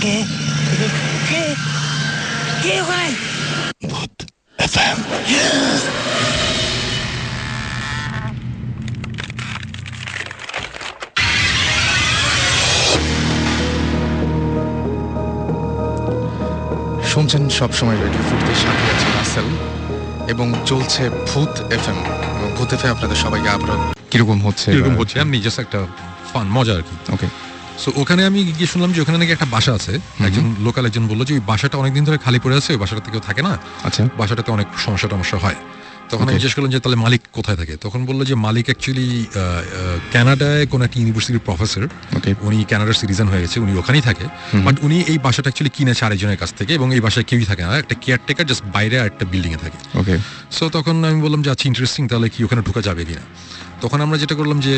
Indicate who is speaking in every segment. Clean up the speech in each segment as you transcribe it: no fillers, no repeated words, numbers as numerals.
Speaker 1: কে কে কে ওখানে?
Speaker 2: ভূত এফএম। শুনছেন সবসময় রেডিও ফুটের সাথে আছে রাসেল এবং চলছে ভূত এফএম। এবং ভূত এফএম আপনাদের সবাইকে আবার কিরকম হচ্ছে
Speaker 3: এমনি জাস্ট একটা ফান মজা আর কি।
Speaker 2: ওকে,
Speaker 3: সো ওখানে আমি গিয়ে শুনলাম যে ওখানে নাকি একটা বাসা আছে। একজন লোকাল একজন বললো যে ওই বাসাটা অনেকদিন ধরে খালি পড়ে আছে, ওই বাসাটাতে কেউ থাকে না।
Speaker 2: আচ্ছা,
Speaker 3: বাসাটাতে অনেক সমস্যা হয়। তখন আমি জিজ্ঞেস করলাম যে তাহলে মালিক কোথায় থাকে। তখন বললো যে মালিক অ্যাকচুয়ালি কানাডায় কোনো একটা ইউনিভার্সিটির প্রফেসর। উনি কানাডার সিটিজেন হয়ে গেছে, উনি ওখানেই থাকে। বাট উনি এই বাসাটা অ্যাকচুয়ালি কিনেছে আরেকজনের কাছ থেকে, এবং এই বাসায় কেউই থাকে না, একটা কেয়ারটেকার জাস্ট বাইরে আর একটা বিল্ডিং এ থাকে।
Speaker 2: ওকে,
Speaker 3: সো তখন আমি বললাম যে আচ্ছা ইন্টারেস্টিং, তাহলে কি ওখানে ঢোকা যাবে কিনা। তখন আমরা যেটা করলাম যে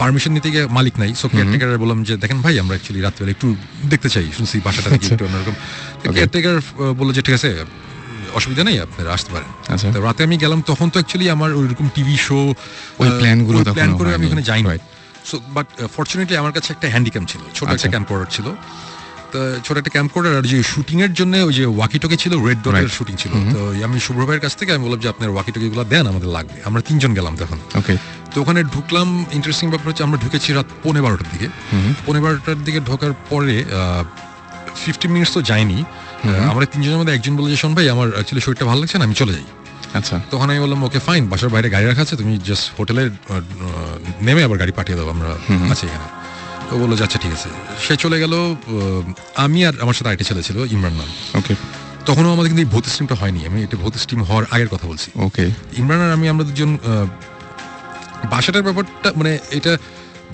Speaker 3: পারমিশন নিতে গিয়ে মালিক নাই, সো কেয়ারটেকার বললাম যে দেখেন ভাই, আমরা অ্যাকচুয়ালি রাত্রিবেলা একটু দেখতে চাই, শুনছি বাসাটা একটু অন্যরকম। কেয়ারটেকার বললো যে ঠিক আছে, অসুবিধা নেই, আপনারা আসতে পারেন। তো রাতে আমি গেলাম, তখন তো অ্যাকচুয়ালি আমার ওইরকম টিভি শো
Speaker 2: ওই প্ল্যানগুলো
Speaker 3: প্ল্যান করে আমি ওখানে যাইনি। সো বাট ফরচুনেটলি আমার কাছে একটা হ্যান্ডিক্যাম ছিল, ছোট একটা ক্যাম্পকর্ডার ছিল। তো ছোট একটা ক্যাম্পকর্ডার, আর যে শুটিং এর জন্য ওই যে ওয়াকিটকি ছিল, রেড ডটের শুটিং ছিল। তো আমি শুভ্র ভাইয়ের কাছ থেকে আমি বললাম যে আপনার ওয়াকিটকি গুলো দেন, আমাদের লাগবে। আমরা 3 জন গেলাম তখন।
Speaker 2: ওকে,
Speaker 3: তো ওখানে ঢুকলাম। ইন্টারেস্টিং ব্যাপার হচ্ছে আমরা ঢুকেছি রাত 12:15টার দিকে। 12:15টার দিকে ঢোকার পরে 50 মিনিটস তো যায়নি। আমরা 3 জনের মধ্যে একজন বলে যে শোন ভাই, আমার অ্যাকচুয়ালি শরীরটা ভালো লাগছে না, আমি চলে যাই।
Speaker 2: আচ্ছা,
Speaker 3: তখন আমি বললাম ওকে ফাইন, বাসার বাইরে গাড়ি রাখা আছে, তুমি জাস্ট হোটেলে নেমে আবার গাড়ি পাঠিয়ে দাও, আমরা আছি এখানে। তো বললো যে আচ্ছা ঠিক আছে। সে চলে গেল। আমি আর আমার সাথে আরেকটা ছেলে ছিল, ইমরান নাম।
Speaker 2: ওকে,
Speaker 3: তখনও আমাদের কিন্তু এই ভূত স্টিমটা হয়নি, আমি এটা ভূত স্টিম হওয়ার আগের কথা বলছি।
Speaker 2: ওকে,
Speaker 3: ইমরান আর আমরা দুজন বাসাটার ব্যাপারটা মানে এটা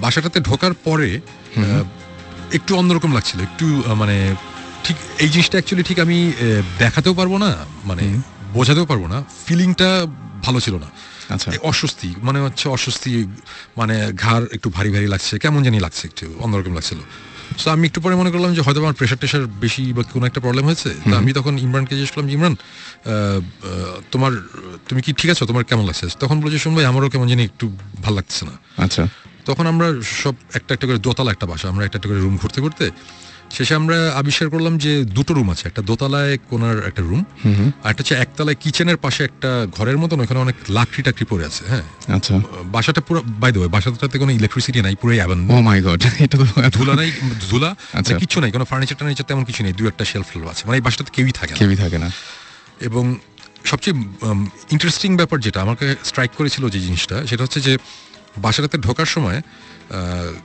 Speaker 3: বাসাটাতে ঢোকার পরে একটু অন্যরকম লাগছিল, একটু মানে ঠিক এই জিনিসটা অ্যাকচুয়ালি ঠিক আমি দেখাতেও পারবো না, মানে বোঝাতেও পারবো না, ফিলিংটা ভালো ছিল না।
Speaker 2: আচ্ছা,
Speaker 3: অস্বস্তি মানে হচ্ছে অস্বস্তি, মানে ঘাড় একটু ভারী ভারী লাগছে, কেমন জানি লাগছে, একটু অন্যরকম লাগছিল। সো আমি একটু পরে মনে করলাম যে হয়তো আমার প্রেশার টেশার বেশি বা কোনো একটা প্রবলেম হয়েছে। তো আমি তখন ইমরানকে জিজ্ঞেস করলাম, ইমরান তুমি কি ঠিক আছো, তোমার কেমন লাগছে? তখন বলেছে শুন ভাই, আমারও কেমন জানি একটু ভালো লাগছে না।
Speaker 2: আচ্ছা,
Speaker 3: তখন আমরা সব একটা একটা করে দোতলা একটা বাসা, আমরা একটা একটা করে রুম ঘুরতে ঘুরতে শেষে আমরা আবিষ্কার করলাম যে 2টো রুম আছে। একটা দোতলায় কোনার একটা রুম, আর একটা হচ্ছে একতলায় কিচেনের পাশে একটা ঘরের মতন, ওখানে অনেক লাকড়ি টাকড়ি পড়ে আছে। হ্যাঁ,
Speaker 2: আচ্ছা,
Speaker 3: বাসাটা পুরো বাই দ্য ওয়ে, বাসাটাতে কোনো ইলেকট্রিসিটি নাই, পুরো অ্যাবান্ডন।
Speaker 2: ও মাই গড, এটা তো
Speaker 3: ধুলা নাই, ধুলা
Speaker 2: আচ্ছা,
Speaker 3: কিছু নাই, কোনো ফার্নিচার টার্নিচার তেমন কিছু নেই, 2-1টা শেলফ আছে, মানে এই বাসাটাতে কেউই থাকে না। এবং সবচেয়ে ইন্টারেস্টিং ব্যাপার যেটা আমাকে স্ট্রাইক করেছিল যে জিনিসটা, সেটা হচ্ছে যে বাসাটাতে ঢোকার সময়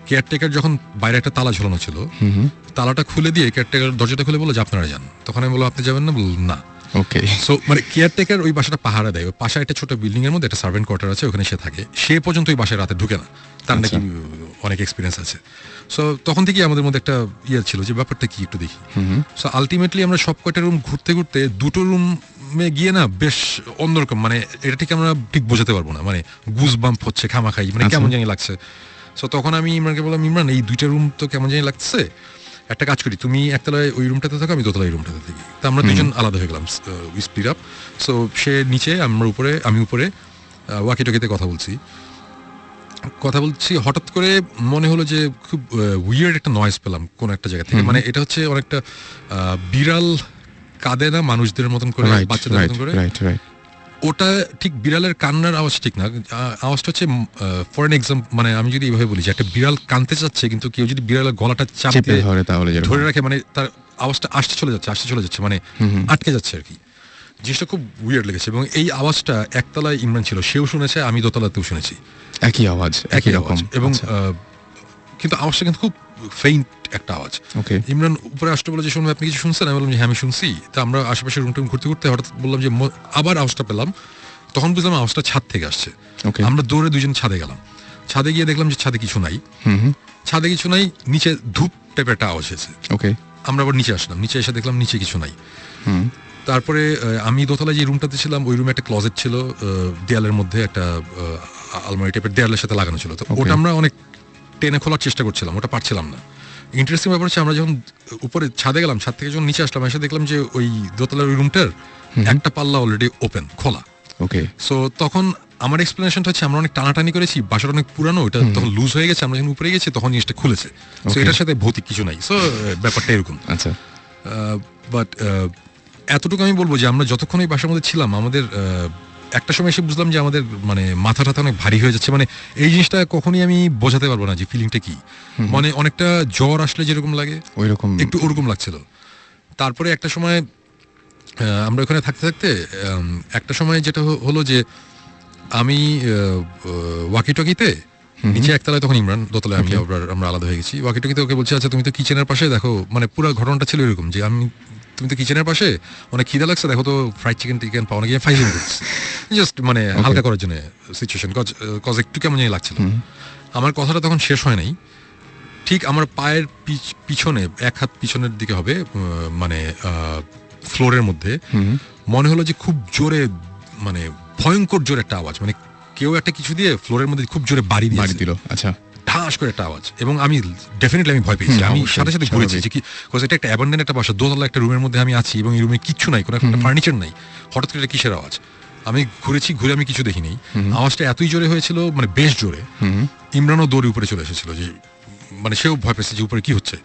Speaker 3: কেয়ারটেকার যখন বাইরে একটা তালা ঝোলানো ছিল, তালাটা খুলে দিয়ে কেয়ারটেকার দরজাটা খুলে বললো যে আপনারা যান। তখন আমি বললাম আপনি যাবেন না? বলল না।
Speaker 2: ওকে,
Speaker 3: সো মানে কেয়ারটেকার ওই বাসাটা পাহারা দেয়, ওই পাশে একটা ছোট বিল্ডিং এর মধ্যে একটা সার্ভেন্ট কোয়ার্টার আছে, ওখানে সে থাকে। সে পর্যন্ত ওই বাসায় রাতে ঢুকে না, তার নাকি অনেক এক্সপিরিয়েন্স আছে। সো তখন থেকেই আমাদের মধ্যে একটা ইয়ে ছিল যে ব্যাপারটা কি একটু দেখি। সো আলটিমেটলি আমরা সব কয়টা রুম ঘুরতে ঘুরতে 2টো রুমে গিয়ে না বেশ অন্যরকম, মানে এটা ঠিক আমরা ঠিক বোঝাতে পারবো না, মানে গুজ বাম্প হচ্ছে খামাখাই, মানে কেমন জানি লাগছে। সো তখন আমি ইমরানকে বললাম, ইমরান এই 2টা রুম তো কেমন জানি লাগছে, একটা কাজ করি, তুমি একতলায় ওই রুমটাতে থাকো, আমি দোতলায় রুমটাতে থাকি। তো আমরা 2জন আলাদা হয়ে গেলাম, স্প্লিট আপ। সো সে নিচে, আমরা উপরে, আমি উপরে ওয়াকিটকিতে কথা বলছি। হঠাৎ করে মনে হলো যে খুব উইয়ার্ড একটা নয়েজ পেলাম কোন একটা জায়গা থেকে। মানে এটা হচ্ছে অনেকটা বিড়াল কাঁদে না মানুষদের মতন করে, বাচ্চাদের মতন করে, ওটা ঠিক বিড়ালের কান্নার আওয়াজ ঠিক না। আওয়াজটা হচ্ছে ফর এন এক্সাম্পল, মানে আমি যদি এইভাবে বলি যে একটা বিড়াল কাঁদতে চাচ্ছে, কিন্তু কেউ যদি বিড়ালের গলাটা চাপে ধরে রাখে, মানে তার আওয়াজটা আসতে চলে যাচ্ছে, মানে আটকে যাচ্ছে আর কি। জিনিসটা খুব উইয়ার্ড লেগেছে। এবং এই আওয়াজটা একতলায় ইমরান ছিল, সেও শুনেছে, আমি দোতলাতেও শুনেছি, একই আওয়াজ। এবং কিন্তু আওয়াজটা কিন্তু খুব ফেইন্ট একটা আওয়াজ। ইমরান উপরে আসতে বলে যে শুনবে, আপনি কিছু শুনছেন? আমি বললাম যে হ্যাঁ আমি শুনছি। তো আমরা আশেপাশে রুম টুম ঘুরতে ঘুরতে হঠাৎ বললাম যে আবার আওয়াজটা পেলাম। তখন বুঝলাম আওয়াজটা ছাদ থেকে আসছে। আমরা দৌড়ে 2জন ছাদে গেলাম। ছাদে গিয়ে দেখলাম যে ছাদে কিছু নাই, নিচে ধূপ টাইপের একটা আওয়াজ হয়েছে। আমরা আবার নিচে আসলাম, নিচে এসে দেখলাম নিচে কিছু নাই। তারপরে আমি দোতলায় যে রুমটাতে ছিলাম, ওই রুমে একটা ক্লোজেট ছিল, দেয়ালের মধ্যে একটা আলমারি টাইপের দেয়ালের সাথে লাগানো ছিল। তো ওটা আমরা অনেক টেনে খোলার চেষ্টা করছিলাম, ওটা পারছিলাম না। ইন্টারেস্টিং ব্যাপার হচ্ছে আমরা যখন উপরে ছাদে গেলাম, ছাদ থেকে যখন নিচে আসলাম, এসে দেখলাম যে ওই দোতলার ওই রুমটার একটা পাল্লা অলরেডি ওপেন, খোলা। সো তখন আমার এক্সপ্লেনেশনটা হচ্ছে আমরা অনেক টানাটানি করেছি, বাসাটা অনেক পুরানো, ওটা তখন লুজ হয়ে গেছে, আমরা যখন উপরে গেছি তখন জিনিসটা খুলেছে। সো এটার সাথে ভৌতিক কিছু নাই। সো ব্যাপারটা এরকম।
Speaker 2: আচ্ছা,
Speaker 3: বাট এতটুকু আমি বলবো যে আমরা যতক্ষণ এই বাসার মধ্যে ছিলাম, আমাদের একটা সময় এসে বুঝলাম যে আমাদের মানে মাথা টাথা অনেক ভারী হয়ে যাচ্ছে। মানে এই জিনিসটা কখনই আমি বোঝাতে পারবো না যে ফিলিংটা কি। মানে অনেকটা জ্বর আসলে যেরকম লাগে
Speaker 2: ওইরকম
Speaker 3: একটু ওরকম লাগছিল। তারপরে একটা সময় আমরা ওখানে থাকতে থাকতে একটা সময় যেটা হলো যে আমি ওয়াকিটকিতে নিচে একতলায়, তখন ইমরান দোতলায়, আমি আমরা আলাদা হয়ে গেছি। ওয়াকিটকিতে ওকে বলছি, আচ্ছা তুমি তো কিচেনের পাশে, দেখো মানে পুরো ঘটনাটা ছিল এরকম যে তুমি তো কিচেনের পাশে, অনেক খিদা লাগছে, দেখো তো ফ্রাইড চিকেন পাওয়া গিয়ে ফাইলিং করছি, জাস্ট মানে হালকা করার জন্য সিচুয়েশন, কজ একটু কেমন জানি লাগছিল। আমার কথাটা তখন শেষ হয় নাই, ঠিক আমার পায়ের পিছনে, এক হাত পিছনের দিকে হবে, মানে ফ্লোরের মধ্যে মনে হলো যে খুব জোরে, মানে ভয়ঙ্কর জোরে একটা আওয়াজ, মানে কেউ একটা কিছু দিয়ে ফ্লোরের মধ্যে খুব জোরে বাড়ি দিল। আচ্ছা, ঠাস করে একটা আওয়াজ, এবং আমি ডেফিনেটলি আমি ভয় পেয়েছি। আমি সাথে সাথে ঘুরেছি যে কি, এটা একটা অ্যাবান্ডেন একটা বাসা, দোতলা একটা রুমের মধ্যে আমি আছি, এবং এই রুমে কিচ্ছু নাই, কোনো একটা ফার্নিচার নাই, হঠাৎ করে কিসের আওয়াজ। আমি ঘুরেছি, ঘুরে আমি কিছু দেখিনি। আওয়াজটা এতই জোরে হয়েছিল, মানে বেশ জোরে। ইমরানও দৌড়ে উপরে চলে এসেছিল, যে মানে সেও ভয় পেয়েছে যে উপরে কি হচ্ছে।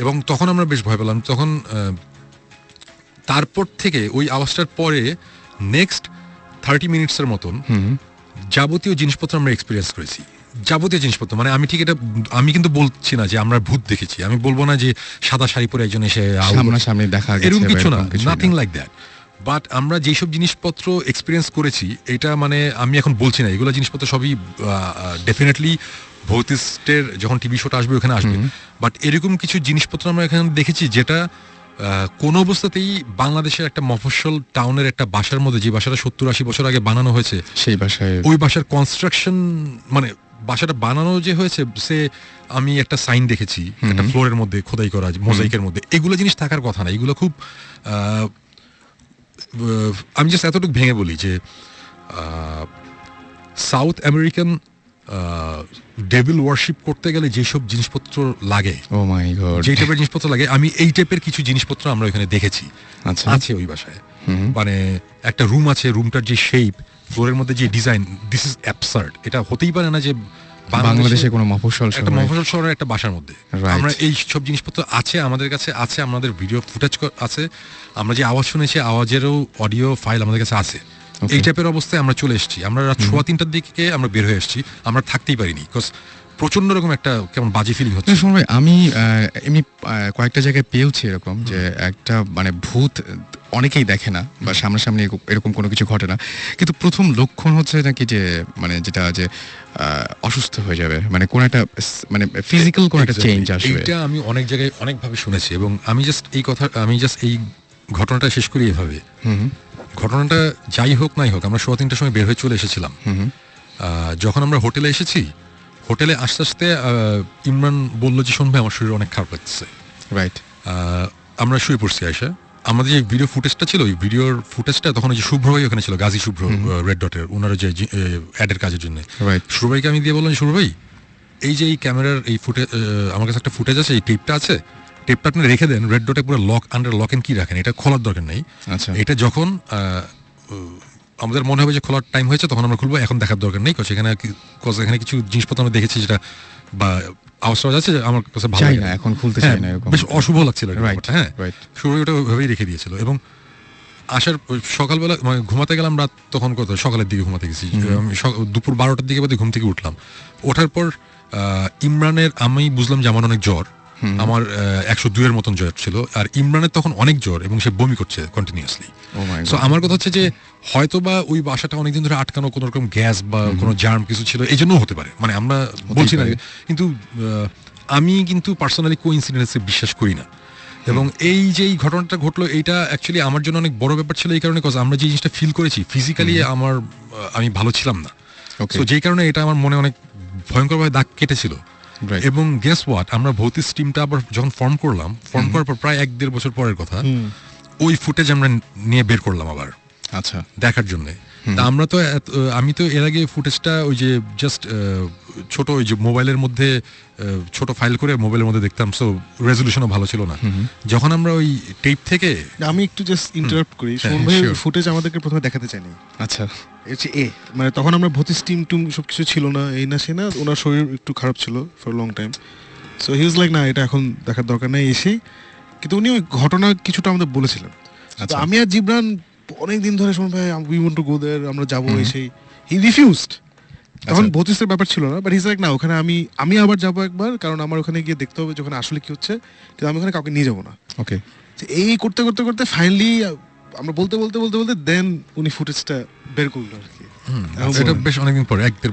Speaker 3: এবং তখন আমরা বেশ ভয় পেলাম। তখন তারপর থেকে ওই আওয়াজটার পরে নেক্সট 30 মিনিটসের মতন যাবতীয় জিনিসপত্র আমরা এক্সপিরিয়েন্স করেছি। যাবতীয় জিনিসপত্র, মানে আমি ঠিক এটা, আমি কিন্তু বলছি না যে আমরা ভূত দেখেছি, আমি বলবো না যে সাদা শাড়ি পরে একজন এসে
Speaker 2: সামনাসামনি দেখা গেছে,
Speaker 3: এরকম কিছু না, নাথিং লাইক দ্যাট। বাট আমরা যেসব জিনিসপত্র এক্সপিরিয়েন্স করেছি, এটা মানে আমি এখন বলছি না, এগুলো জিনিসপত্র সবই ডেফিনেটলি ভৌতিস্টের যখন টিভি শোটা আসবে ওখানে আসবে। বাট এরকম কিছু জিনিসপত্র আমরা এখানে দেখেছি যেটা কোনো অবস্থাতেই বাংলাদেশের একটা মফস্বল টাউনের একটা বাসার মধ্যে, যে বাসাটা 70-80 বছর আগে বানানো হয়েছে, সেই বাসায়, ওই বাসার কনস্ট্রাকশন, মানে বাসাটা বানানো যে হয়েছে, সে আমি একটা সাইন দেখেছি একটা ফ্লোরের মধ্যে খোদাই করা, মোজাইকের মধ্যে, এগুলো জিনিস থাকার কথা না। এগুলো খুব, আমি জাস্ট এতটুকু ভেঙে বলি যে সাউথ আমেরিকান ডেভিল ওয়ারশিপ করতে গেলে যেসব জিনিসপত্র লাগে, ও মাই গড, যে টাইপের জিনিসপত্র লাগে, আমি এই টাইপের কিছু জিনিসপত্র আমরা ওখানে দেখেছি। আচ্ছা, আছে ওই বাসায়, মানে একটা রুম আছে, রুমটার যে শেপ, ফ্লোরের মধ্যে যে ডিজাইন, দিস ইজ অ্যাবসার্ড। এটা হতেই পারে না যে বাংলাদেশে কোনো মফস্বল শহরের একটা বাসার মধ্যে আমরা এই সব জিনিসপত্র আছে, আমাদের কাছে আছে, আমাদের ভিডিও ফুটেজ আছে, আমরা যে আওয়াজ শুনেছি আওয়াজেরও অডিও ফাইল আমাদের কাছে আছে। এই টাইপের অবস্থায় আমরা চলে এসেছি। আমরা রাত 3:15টার দিকে আমরা বের হয়ে এসেছি, আমরা থাকতেই পারিনি, বিকজ প্রচন্ড রকম একটা কেমন বাজে ফিলিং হচ্ছে।
Speaker 2: আমি এমনি কয়েকটা জায়গায় পেয়েছি এরকম, যে একটা মানে ভূত অনেকেই দেখে না বা সামনাসামনি এরকম কোনো কিছু ঘটে না, কিন্তু প্রথম লক্ষণ হচ্ছে নাকি যে মানে যেটা যে অসুস্থ হয়ে যাবে, মানে কোন একটা মানে ফিজিক্যাল কোন একটা চেঞ্জ আসবে।
Speaker 3: এটা আমি অনেক জায়গায় অনেকভাবে শুনেছি, এবং আমি জাস্ট এই ঘটনাটা শেষ করি এভাবে। ঘটনাটা যাই হোক নাই হোক, আমরা 3:15টার সময় বের হয়ে চলে এসেছিলাম। যখন আমরা হোটেলে এসেছি, হোটেলে আস্তে আস্তে ইমরান বললো যে শোন ভাই, আমার শরীর অনেক খারাপ লাগছে। রাইট, আমরা শুয়ে পড়ছি আয়সা। আমাদের যে ভিডিও ফুটেজটা ছিল, ওই ভিডিওর ফুটেজটা তখন ওই যে শুভ্র ভাই ওখানে ছিল, গাজী শুভ্র, রেড ডটের, ওনারা যে অ্যাডের কাজের জন্য। শুভ্র ভাইকে আমি দিয়ে বললাম, শুভ্র ভাই এই যে এই ক্যামেরার এই ফুটেজ, আমার কাছে একটা ফুটেজ আছে, এই টেপটা আছে, টেপটা আপনি রেখে দেন, রেড ডটে পুরো আন্ডার লক এন্ড কি রাখেন, এটা খোলার দরকার নেই। আচ্ছা, এটা যখন আমাদের মনে হবে যে খোলার টাইম হয়েছে তখন আমরা খুলবো, এখন দেখার দরকার নেই, এখানে কিছু জিনিসপত্র আমরা দেখেছি যেটা বা আওয়াজ আছে, আমার কাছে ভালো লাগে না, এখন খুলতে চাই না, বেশ অশুভ লাগছিল। হ্যাঁ, শুরু ওটা ওইভাবেই রেখে দিয়েছিল। এবং আসার সকালবেলা মানে ঘুমাতে গেলাম রাত তখন কত সকালের দিকে ঘুমাতে গেছি, আমি দুপুর 12টার দিকে বোধহয় ঘুম থেকে উঠলাম। ওঠার পর ইমরানের, আমি বুঝলাম যে আমার অনেক জ্বর, আমার 102-এর মতন জ্বর ছিল, আর ইমরানের তখন অনেক জ্বর এবং সে বমি করছে কন্টিনিউয়াসলি। সো আমার কথা হচ্ছে যে হয়তো বা ওই বাসাটা অনেকদিন ধরে আটকানো, কোনো রকম গ্যাস বা কোনো জার্ম কিছু ছিল, এই জন্য হতে পারে, মানে আমরা বলছি না, কিন্তু আমি কিন্তু পার্সোনালি কোইন্সিডেন্সে বিশ্বাস করি না। এবং এই যে এই ঘটনাটা ঘটলো, এইটা অ্যাকচুয়ালি আমার জন্য অনেক বড় ব্যাপার ছিল, এই কারণে আমরা যে জিনিসটা ফিল করেছি ফিজিক্যালি আমি ভালো ছিলাম না, তো যেই কারণে এটা আমার মনে অনেক ভয়ঙ্করভাবে দাগ কেটেছিল। এবং গেস হোয়াট, আমরা ভৌতিক টিমটা আবার যখন ফর্ম করার পর প্রায় 1-1.5 বছর পরের কথা, ওই ফুটেজ আমরা নিয়ে বের করলাম আবার, আচ্ছা, দেখার জন্য। তা আমরা তো আমি তো এর আগে ফুটেজটা ওই যে জাস্ট ছোট ওই যে মোবাইলের মধ্যে ছোট ফাইল করে মোবাইলের মধ্যে দেখতাম, সো রেজলিউশনও ভালো ছিল না। যখন আমরা ওই টেপ থেকে,
Speaker 4: আমি একটু জাস্ট ইন্টারাপ্ট করি, সুমন ভাই ফুটেজ আমাদেরকে প্রথমে দেখাতে চাইনি।
Speaker 2: আচ্ছা,
Speaker 4: হচ্ছে মানে তখন আমরা ভর্তিস টিম টুম সবকিছু ছিল না, এই না সে না, ওনার শরীর একটু খারাপ ছিল for long time, so he was like না এটা এখন দেখার দরকার নেই এসে। কিন্তু উনি ওই ঘটনা কিছুটা আমাদের বলেছিলেন। তো আমি আর জিবরান অনেক দিন ধরে শুনুন ভাই উই ওয়ান্ট টু গো দেয়ার, আমরা যাবো এসে, হি রিফিউজড। তখন ভর্তিসের ব্যাপার ছিল না, বাট হি ইজ লাইক না ওখানে আমি আবার যাবো একবার, কারণ আমার ওখানে গিয়ে দেখতে হবে যখন আসলে কি হচ্ছে, কিন্তু আমি ওখানে কাউকে নিয়ে যাবো না।
Speaker 2: ওকে,
Speaker 4: এই করতে করতে করতে ফাইনালি আমরা বলতে দেন উনি ফুটেজটা বের করলো আর কি।
Speaker 3: এটা বেশ অনেকদিন পরে, 1-1.5